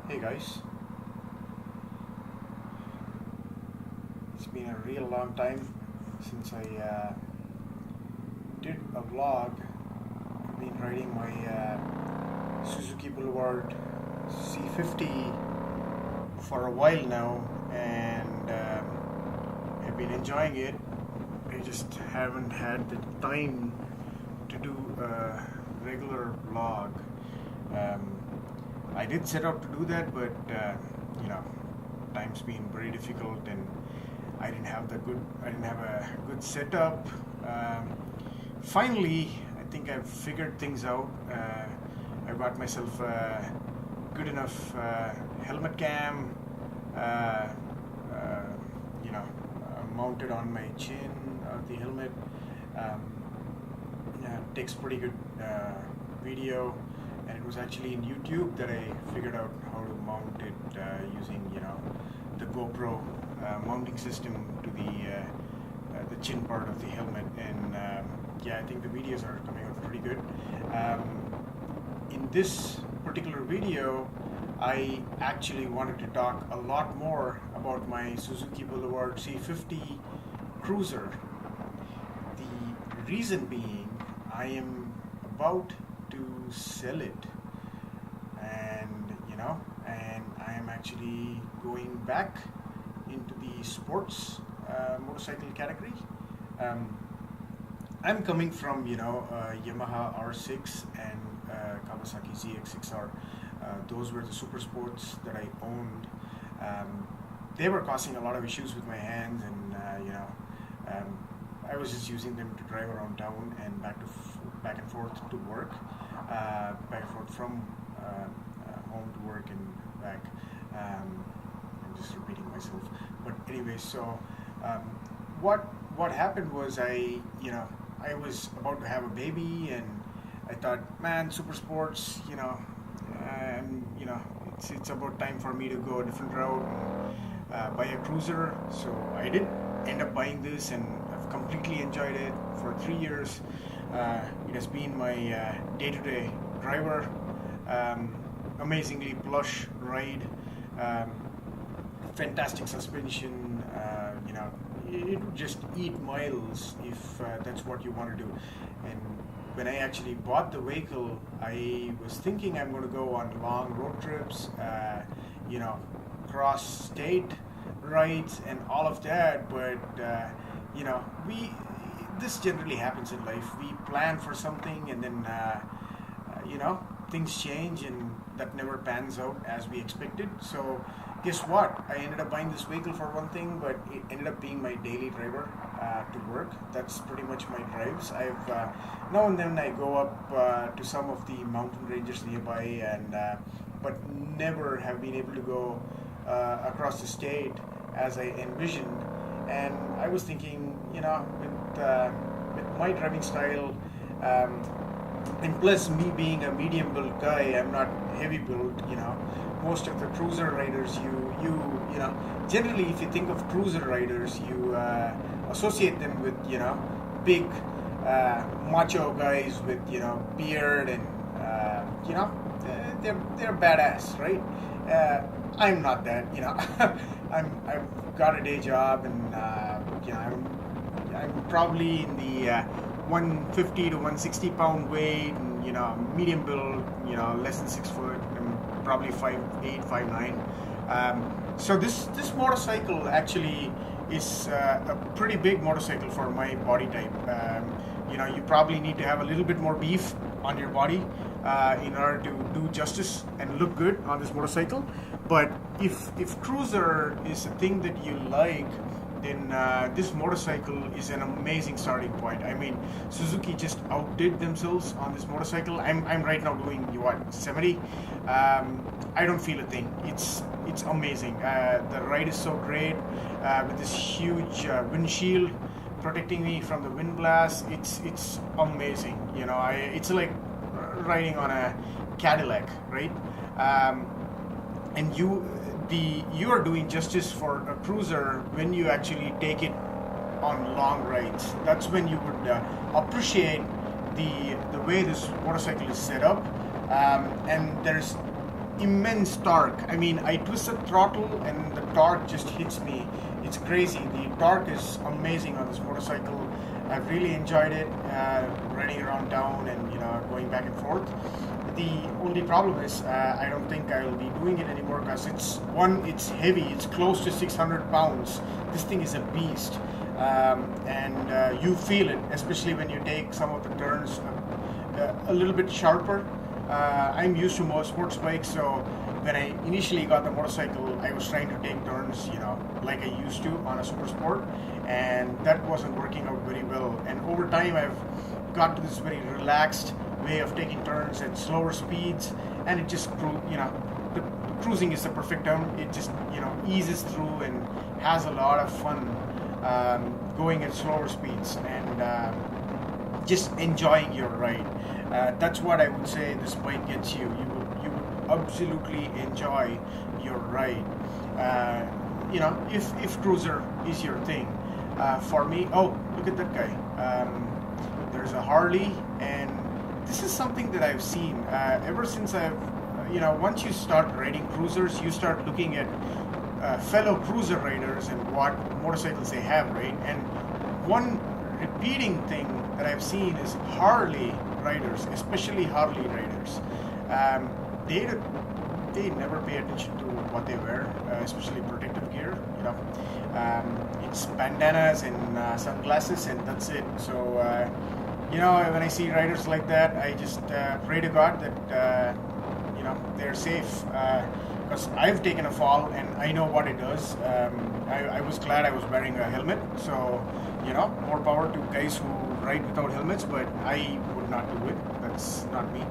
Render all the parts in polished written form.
Hey guys, it's been a real long time since I did a vlog. I've been riding my Suzuki Boulevard C50 for a while now, and I've been enjoying it. I just haven't had the time to do a regular vlog. I did set out to do that, but you know, time's been very difficult, and I didn't have a good setup. Finally, I think I've figured things out. I got myself a good enough helmet cam, uh, uh, mounted on my chin of the helmet. Um, yeah, it takes pretty good video, and it was actually in YouTube that I figured out how to mount it using the GoPro mounting system to the chin part of the helmet. And yeah, I think the videos are coming out pretty good. In this particular video, I actually wanted to talk a lot more about my Suzuki Boulevard C50 Cruiser. The reason being, I am about to sell it, and I am actually going back into the sports motorcycle category. Um, I'm coming from Yamaha R6 and Kawasaki ZX6R. Those were the super sports that I owned. They were causing a lot of issues with my hands, and I was just using them to drive around town and back and forth to work, back and forth from home to work and back. I'm just repeating myself, but anyway, so what happened was I was about to have a baby, and I thought, man, super sports, it's about time for me to go a different route and buy a cruiser. So I did end up buying this, and I've completely enjoyed it for 3 years. It has been my day-to-day driver. Amazingly plush ride, fantastic suspension. It would just eat miles if that's what you want to do. And when I actually bought the vehicle, I was thinking I'm going to go on long road trips, cross state rides and all of that. But this generally happens in life. We plan for something, and then things change, and that never pans out as we expected. So guess what? I ended up buying this vehicle for one thing, but it ended up being my daily driver to work. That's pretty much my drives. I've now and then I go up to some of the mountain ranges nearby, and but never have been able to go across the state as I envisioned. And I was thinking, with my driving style, and plus me being a medium built guy, I'm not heavy built. Most of the cruiser riders, generally, if you think of cruiser riders, you associate them with big macho guys with beard, and they're badass, right? I'm not that. I've got a day job, and I'm probably in the 150 to 160 pound weight, and medium build, less than 6 foot. I'm probably 5'8", 5'9". So this motorcycle actually is a pretty big motorcycle for my body type. You probably need to have a little bit more beef on your body in order to do justice and look good on this motorcycle. But if cruiser is a thing that you like, then this motorcycle is an amazing starting point. I mean, Suzuki just outdid themselves on this motorcycle. I'm right now doing 70. I don't feel a thing. It's amazing. The ride is so great with this huge windshield protecting me from the wind blast. It's amazing. It's like riding on a Cadillac, right? And you are doing justice for a cruiser when you actually take it on long rides. That's when you would appreciate the way this motorcycle is set up, and there's immense torque. I mean, I twist the throttle and the torque just hits me. It's crazy. The torque is amazing on this motorcycle. I've really enjoyed it, riding around town and going back and forth. The only problem is I don't think I'll be doing it anymore because it's heavy. It's close to 600 pounds. This thing is a beast, and you feel it, especially when you take some of the turns a little bit sharper. I'm used to more sports bikes, so when I initially got the motorcycle, I was trying to take turns, like I used to on a super sport, and that wasn't working out very well. And over time, I've got to this very relaxed way of taking turns at slower speeds, and it just, the cruising is the perfect term. It just, eases through and has a lot of fun going at slower speeds and just enjoying your ride. That's what I would say this bike gets you. You would absolutely enjoy your ride. If cruiser is your thing. For me, oh, look at that guy. There's a Harley, and this is something that I've seen ever since once you start riding cruisers, you start looking at fellow cruiser riders and what motorcycles they have, right? And one repeating thing that I've seen is Harley riders, especially Harley riders. They never pay attention to what they wear, especially protective gear. It's bandanas and sunglasses, and that's it. So when I see riders like that, I just pray to God that they're safe. Because I've taken a fall and I know what it does. I was glad I was wearing a helmet. So more power to guys who ride without helmets, but I would not do it. That's not me.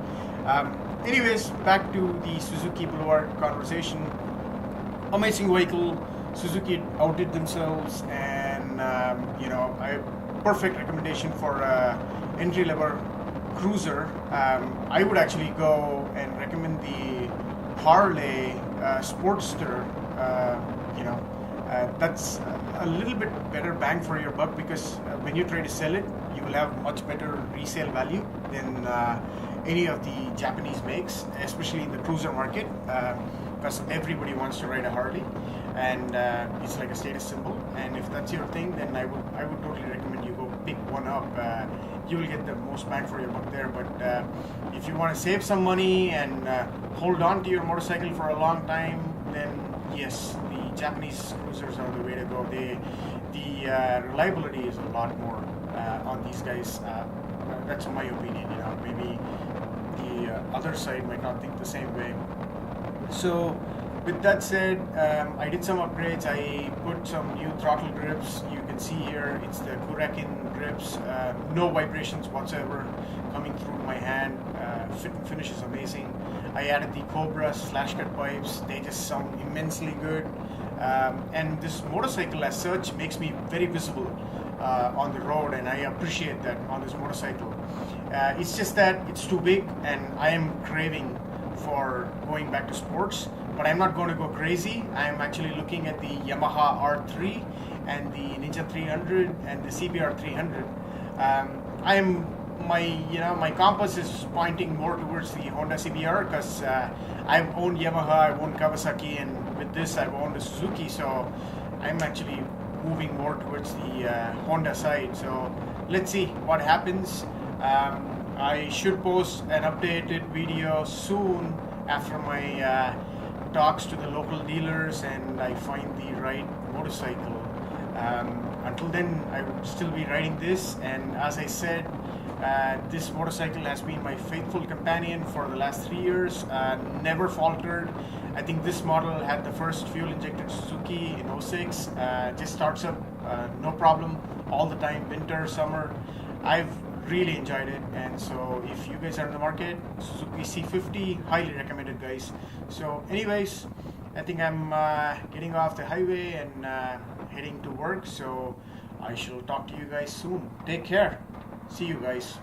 Anyways, back to the Suzuki Boulevard conversation. Amazing vehicle. Suzuki outdid themselves, and perfect recommendation for entry-level cruiser. I would actually go and recommend the Harley Sportster. That's a little bit better bang for your buck, because when you try to sell it, you will have much better resale value than any of the Japanese makes, especially in the cruiser market, because everybody wants to ride a Harley, and it's like a status symbol. And if that's your thing, then I would totally recommend you go pick one up. You will get the most bang for your buck there. But if you want to save some money and hold on to your motorcycle for a long time, then yes, the Japanese cruisers are the way to go. The reliability is a lot more on these guys. That's my opinion. Maybe the other side might not think the same way. So with that said, I did some upgrades. I put some new throttle grips. You can see here, it's the Kurakin grips. No vibrations whatsoever coming through my hand. Fit and finish is amazing. I added the Cobra slash cut pipes. They just sound immensely good. And this motorcycle as such makes me very visible on the road, and I appreciate that on this motorcycle. It's just that it's too big, and I am craving for going back to sports, but I'm not going to go crazy. I'm actually looking at the Yamaha R3 and the Ninja 300 and the CBR 300. My compass is pointing more towards the Honda CBR, because I've owned Yamaha, I've owned Kawasaki, and with this I've owned a Suzuki, so I'm actually moving more towards the Honda side. So let's see what happens. I should post an updated video soon after my talks to the local dealers and I find the right motorcycle. Until then, I would still be riding this, and as I said, this motorcycle has been my faithful companion for the last 3 years, never faltered. I think this model had the first fuel injected Suzuki in 06, just starts up no problem all the time, winter, summer. I've really enjoyed it, and so if you guys are in the market, Suzuki C50, highly recommended, guys. So anyways, I think I'm getting off the highway and heading to work, so I shall talk to you guys soon. Take care. See you guys.